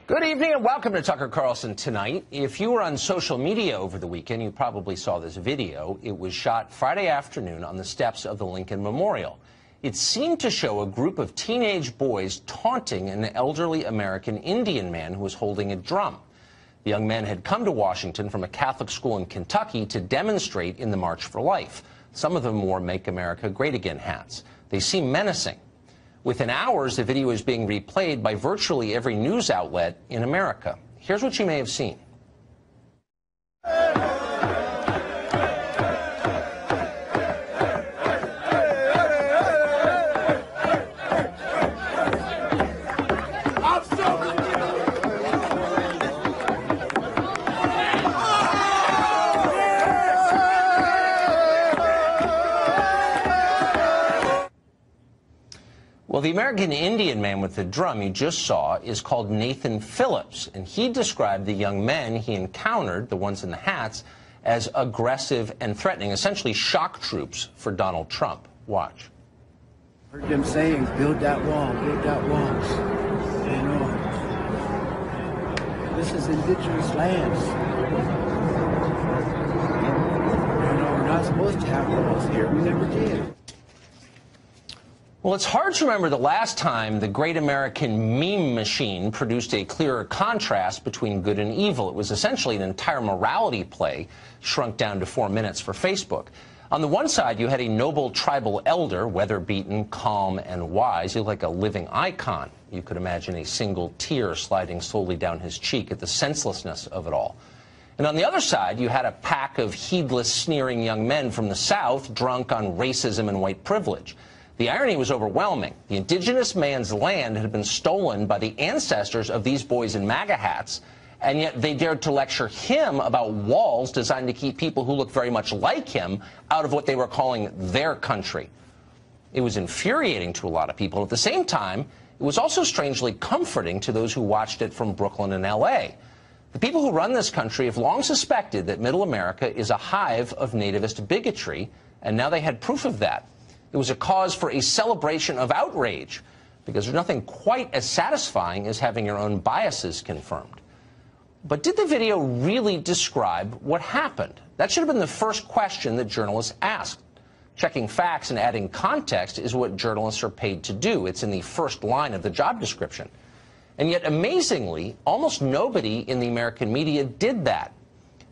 Good evening and welcome to Tucker Carlson Tonight. If you were on social media over the weekend, you probably saw this video. It was shot Friday afternoon on the steps of the Lincoln Memorial. It seemed to show a group of teenage boys taunting an elderly American Indian man who was holding a drum. The young men had come to Washington from a Catholic school in Kentucky to demonstrate in the March for Life. Some of them wore Make America Great Again hats. They seemed menacing. Within hours, the video is being replayed by virtually every news outlet in America. Here's what you may have seen. Well, the American Indian man with the drum you just saw is called Nathan Phillips, and he described the young men he encountered, the ones in the hats, as aggressive and threatening, essentially shock troops for Donald Trump. Watch. Heard them saying, build that wall, build that wall. You know, this is indigenous lands. You know, we're not supposed to have walls here. We never did. Well, it's hard to remember the last time the great American meme machine produced a clearer contrast between good and evil. It was essentially an entire morality play shrunk down to 4 minutes for Facebook. On the one side, you had a noble tribal elder, weather-beaten, calm, and wise. He looked like a living icon. You could imagine a single tear sliding slowly down his cheek at the senselessness of it all. And on the other side, you had a pack of heedless, sneering young men from the South, drunk on racism and white privilege. The irony was overwhelming. The indigenous man's land had been stolen by the ancestors of these boys in MAGA hats, and yet they dared to lecture him about walls designed to keep people who look very much like him out of what they were calling their country. It was infuriating to a lot of people. At the same time, it was also strangely comforting to those who watched it from Brooklyn and L.A. The people who run this country have long suspected that Middle America is a hive of nativist bigotry, and now they had proof of that. It was a cause for a celebration of outrage, because there's nothing quite as satisfying as having your own biases confirmed. But did the video really describe what happened? That should have been the first question that journalists asked. Checking facts and adding context is what journalists are paid to do. It's in the first line of the job description. And yet, amazingly, almost nobody in the American media did that.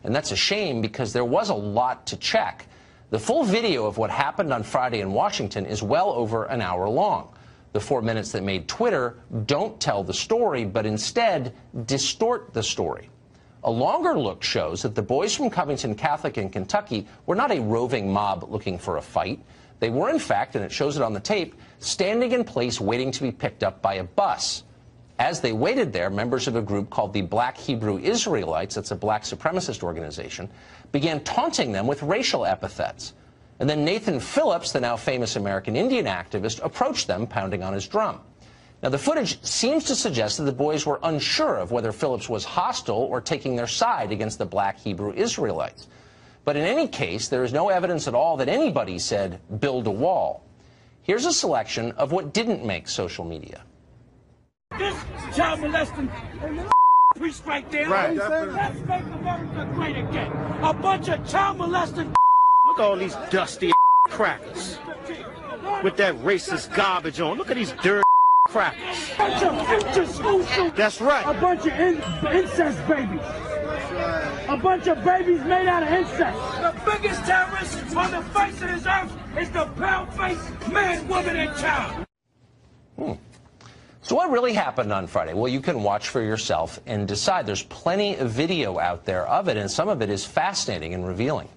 And that's a shame, because there was a lot to check. The full video of what happened on Friday in Washington is well over an hour long. The 4 minutes that made Twitter don't tell the story, but instead distort the story. A longer look shows that the boys from Covington Catholic in Kentucky were not a roving mob looking for a fight. They were, in fact, and it shows it on the tape, standing in place waiting to be picked up by a bus. As they waited there, members of a group called the Black Hebrew Israelites, that's a black supremacist organization, began taunting them with racial epithets. And then Nathan Phillips, the now famous American Indian activist, approached them, pounding on his drum. Now, the footage seems to suggest that the boys were unsure of whether Phillips was hostile or taking their side against the Black Hebrew Israelites. But in any case, there is no evidence at all that anybody said, build a wall. Here's a selection of what didn't make social media. This child molesting priest right there. Right. Let's make America great again. A bunch of child molesting. Look at all these dusty crackers with that racist garbage on. Look at these dirty crackers. A bunch of future school shooters. That's right. A bunch of incest babies. A bunch of babies made out of incest. The biggest terrorist on the face of this earth is the pale-faced man, woman, and child. So what really happened on Friday? Well, you can watch for yourself and decide. There's plenty of video out there of it, and some of it is fascinating and revealing.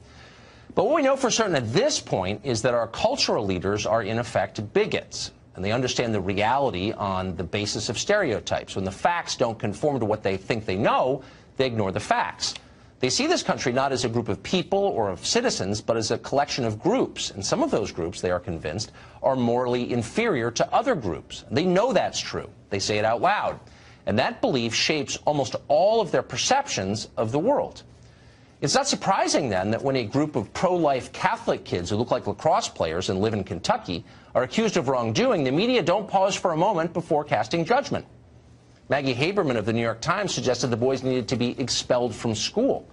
But what we know for certain at this point is that our cultural leaders are, in effect, bigots, and they understand the reality on the basis of stereotypes. When the facts don't conform to what they think they know, they ignore the facts. They see this country not as a group of people or of citizens, but as a collection of groups. And some of those groups, they are convinced, are morally inferior to other groups. They know that's true. They say it out loud. And that belief shapes almost all of their perceptions of the world. It's not surprising, then, that when a group of pro-life Catholic kids who look like lacrosse players and live in Kentucky are accused of wrongdoing, the media don't pause for a moment before casting judgment. Maggie Haberman of the New York Times suggested the boys needed to be expelled from school.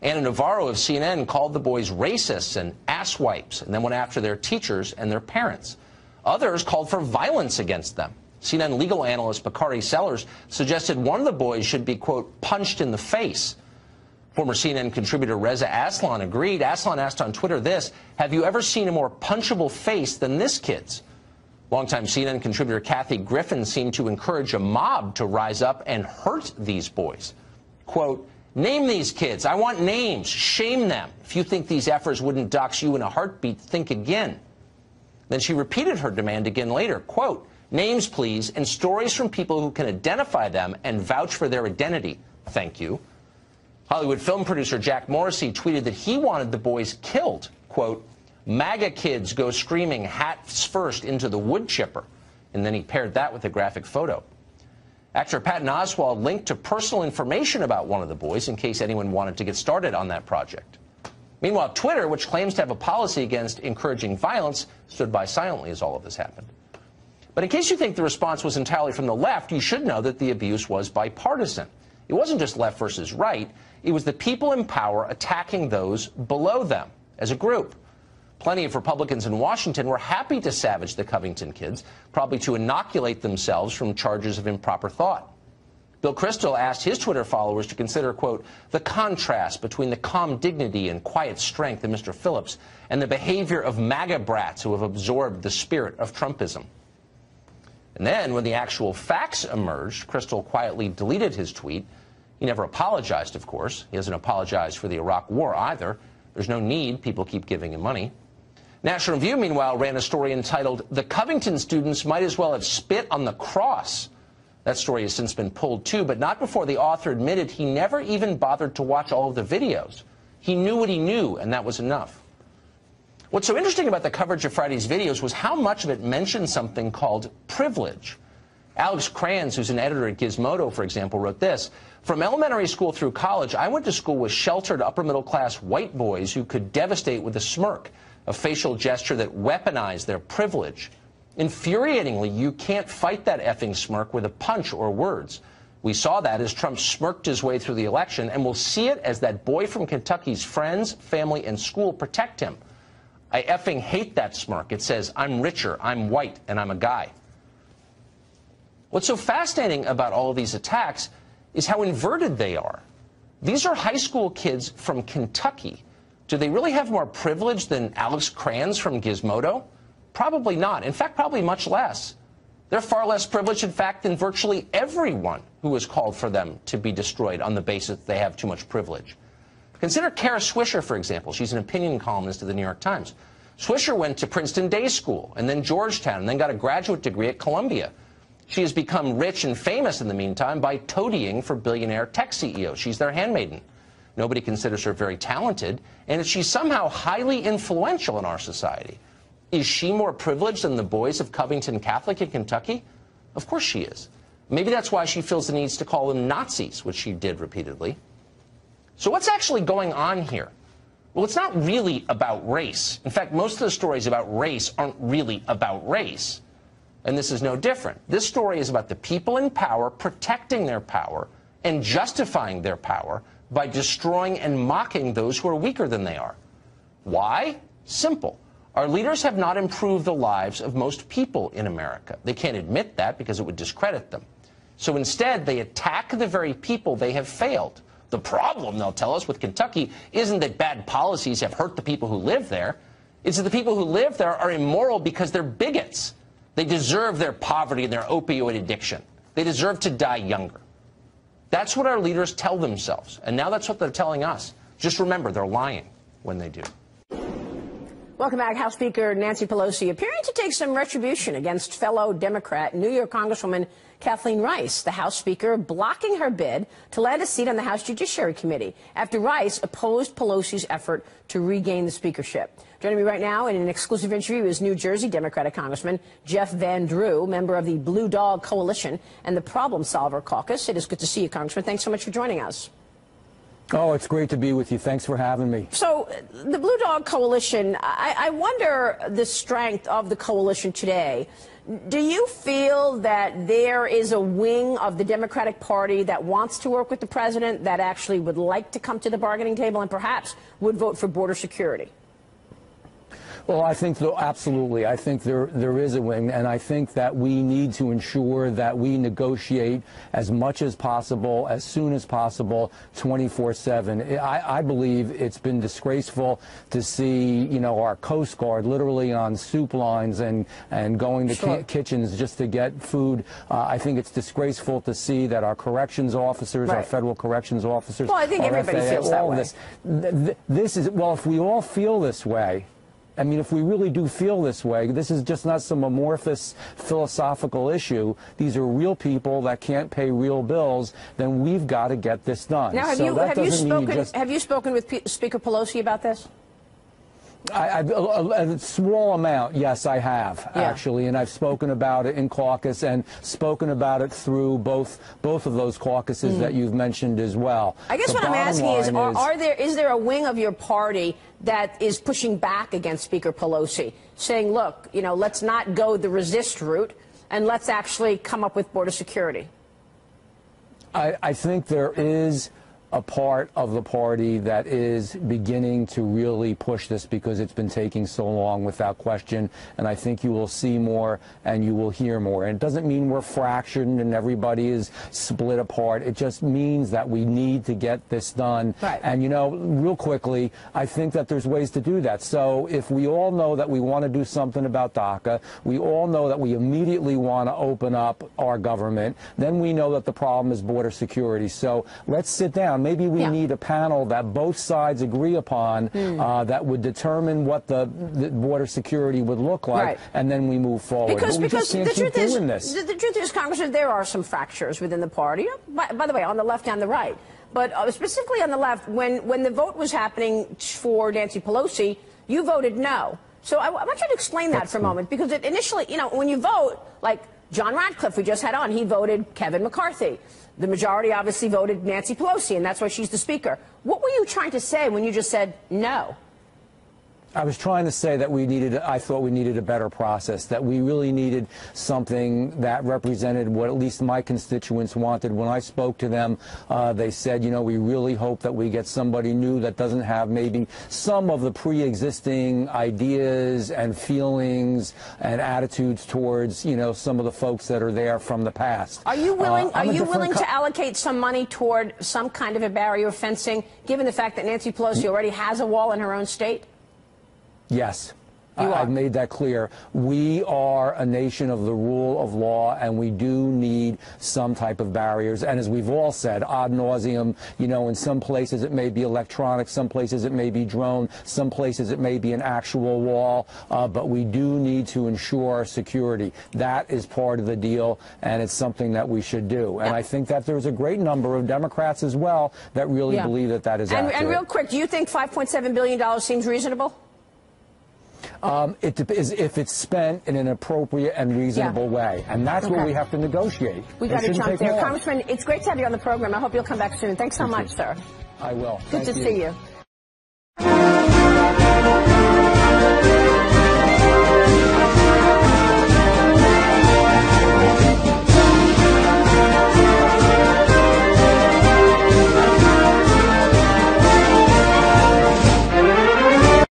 Anna Navarro of CNN called the boys racists and asswipes and then went after their teachers and their parents. Others called for violence against them. CNN legal analyst Bakari Sellers suggested one of the boys should be, quote, punched in the face. Former CNN contributor Reza Aslan agreed. Aslan asked on Twitter this: have you ever seen a more punchable face than this kid's? Longtime CNN contributor Kathy Griffin seemed to encourage a mob to rise up and hurt these boys. Quote, name these kids. I want names. Shame them. If you think these efforts wouldn't dox you in a heartbeat, think again. Then she repeated her demand again later. Quote, names, please, and stories from people who can identify them and vouch for their identity. Thank you. Hollywood film producer Jack Morrissey tweeted that he wanted the boys killed. Quote, MAGA kids go screaming hats first into the wood chipper. And then he paired that with a graphic photo. Actor Patton Oswalt linked to personal information about one of the boys in case anyone wanted to get started on that project. Meanwhile, Twitter, which claims to have a policy against encouraging violence, stood by silently as all of this happened. But in case you think the response was entirely from the left, you should know that the abuse was bipartisan. It wasn't just left versus right. It was the people in power attacking those below them as a group. Plenty of Republicans in Washington were happy to savage the Covington kids, probably to inoculate themselves from charges of improper thought. Bill Kristol asked his Twitter followers to consider, quote, the contrast between the calm dignity and quiet strength of Mr. Phillips and the behavior of MAGA brats who have absorbed the spirit of Trumpism. And then, when the actual facts emerged, Kristol quietly deleted his tweet. He never apologized, of course. He hasn't apologized for the Iraq War either. There's no need. People keep giving him money. National Review, meanwhile, ran a story entitled, The Covington Students Might As Well Have Spit on the Cross. That story has since been pulled, too, but not before the author admitted he never even bothered to watch all of the videos. He knew what he knew, and that was enough. What's so interesting about the coverage of Friday's videos was how much of it mentioned something called privilege. Alex Kranz, who's an editor at Gizmodo, for example, wrote this: from elementary school through college, I went to school with sheltered upper-middle-class white boys who could devastate with a smirk, a facial gesture that weaponized their privilege. Infuriatingly, you can't fight that effing smirk with a punch or words. We saw that as Trump smirked his way through the election, and we'll see it as that boy from Kentucky's friends, family, and school protect him. I effing hate that smirk. It says, I'm richer, I'm white, and I'm a guy. What's so fascinating about all of these attacks is how inverted they are. These are high school kids from Kentucky. Do they really have more privilege than Alex Kranz from Gizmodo? Probably not. In fact, probably much less. They're far less privileged, in fact, than virtually everyone who has called for them to be destroyed on the basis that they have too much privilege. Consider Kara Swisher, for example. She's an opinion columnist at the New York Times. Swisher went to Princeton Day School and then Georgetown and then got a graduate degree at Columbia. She has become rich and famous in the meantime by toadying for billionaire tech CEOs. She's their handmaiden. Nobody considers her very talented, and she's somehow highly influential in our society. Is she more privileged than the boys of Covington Catholic in Kentucky? Of course she is. Maybe that's why she feels the need to call them Nazis, which she did repeatedly. So what's actually going on here? Well, it's not really about race. In fact, most of the stories about race aren't really about race. And this is no different. This story is about the people in power protecting their power and justifying their power by destroying and mocking those who are weaker than they are. Why? Simple. Our leaders have not improved the lives of most people in America. They can't admit that because it would discredit them. So instead, they attack the very people they have failed. The problem, they'll tell us, with Kentucky isn't that bad policies have hurt the people who live there. It's that the people who live there are immoral because they're bigots. They deserve their poverty and their opioid addiction. They deserve to die younger. That's what our leaders tell themselves. And now that's what they're telling us. Just remember, they're lying when they do. Welcome back. House Speaker Nancy Pelosi appearing to take some retribution against fellow Democrat New York Congresswoman Kathleen Rice, the House Speaker blocking her bid to land a seat on the House Judiciary Committee after Rice opposed Pelosi's effort to regain the speakership. Joining me right now in an exclusive interview is New Jersey Democratic Congressman Jeff Van Drew, member of the Blue Dog Coalition and the Problem Solver Caucus. It is good to see you, Congressman. Thanks so much for joining us. Oh, it's great to be with you. Thanks for having me. So, the Blue Dog Coalition, I wonder the strength of the coalition today. Do you feel that there is a wing of the Democratic Party that wants to work with the president, that actually would like to come to the bargaining table and perhaps would vote for border security? Well, I think, absolutely. I think there is a wing, and I think that we need to ensure that we negotiate as much as possible, as soon as possible, 24/7. I believe it's been disgraceful to see, you know, our Coast Guard literally on soup lines and going to kitchens just to get food. I think it's disgraceful to see that our corrections officers, our federal corrections officers, well, I think everybody feels that way. This is, well, if we all feel this way, I mean, if we really do feel this way, this is just not some amorphous philosophical issue. These are real people that can't pay real bills. Then we've got to get this done. Now, have you spoken with Speaker Pelosi about this? A small amount, yes, I have, actually, and I've spoken about it in caucus and spoken about it through both of those caucuses that you've mentioned as well. I guess what I'm asking is, is there a wing of your party that is pushing back against Speaker Pelosi, saying, look, you know, let's not go the resist route and let's actually come up with border security? I think there is a part of the party that is beginning to really push this because it's been taking so long, without question, and I think you will see more and you will hear more. And it doesn't mean we're fractured and everybody is split apart. It just means that we need to get this done. Right. And, you know, real quickly, I think that there's ways to do that. So if we all know that we want to do something about DACA, we all know that we immediately want to open up our government, then we know that the problem is border security. So let's sit down. Maybe we need a panel that both sides agree upon that would determine what the border security would look like, and then we move forward. Because the truth is, Congressman, there are some fractures within the party, by the way, on the left and the right. But specifically on the left, when the vote was happening for Nancy Pelosi, you voted no. So I want you to explain that for a moment, because initially, you know, when you vote, like John Ratcliffe, we just had on, he voted Kevin McCarthy. The majority obviously voted Nancy Pelosi, and that's why she's the speaker. What were you trying to say when you just said no? I was trying to say that I thought we needed a better process, that we really needed something that represented what at least my constituents wanted. When I spoke to them, they said, you know, we really hope that we get somebody new that doesn't have maybe some of the pre-existing ideas and feelings and attitudes towards, you know, some of the folks that are there from the past. Are you willing to allocate some money toward some kind of a barrier fencing, given the fact that Nancy Pelosi already has a wall in her own state? Yes. I've made that clear. We are a nation of the rule of law, and we do need some type of barriers. And as we've all said, ad nauseum, you know, in some places it may be electronic, some places it may be drone, some places it may be an actual wall, but we do need to ensure security. That is part of the deal, and it's something that we should do. And I think that there's a great number of Democrats as well that really believe that that is accurate. And real quick, do you think $5.7 billion seems reasonable? It is if it's spent in an appropriate and reasonable way. And that's what we have to negotiate. We got to jump there. Congressman, it's great to have you on the program. I hope you'll come back soon. Thanks so much, sir. I will. Good to see you.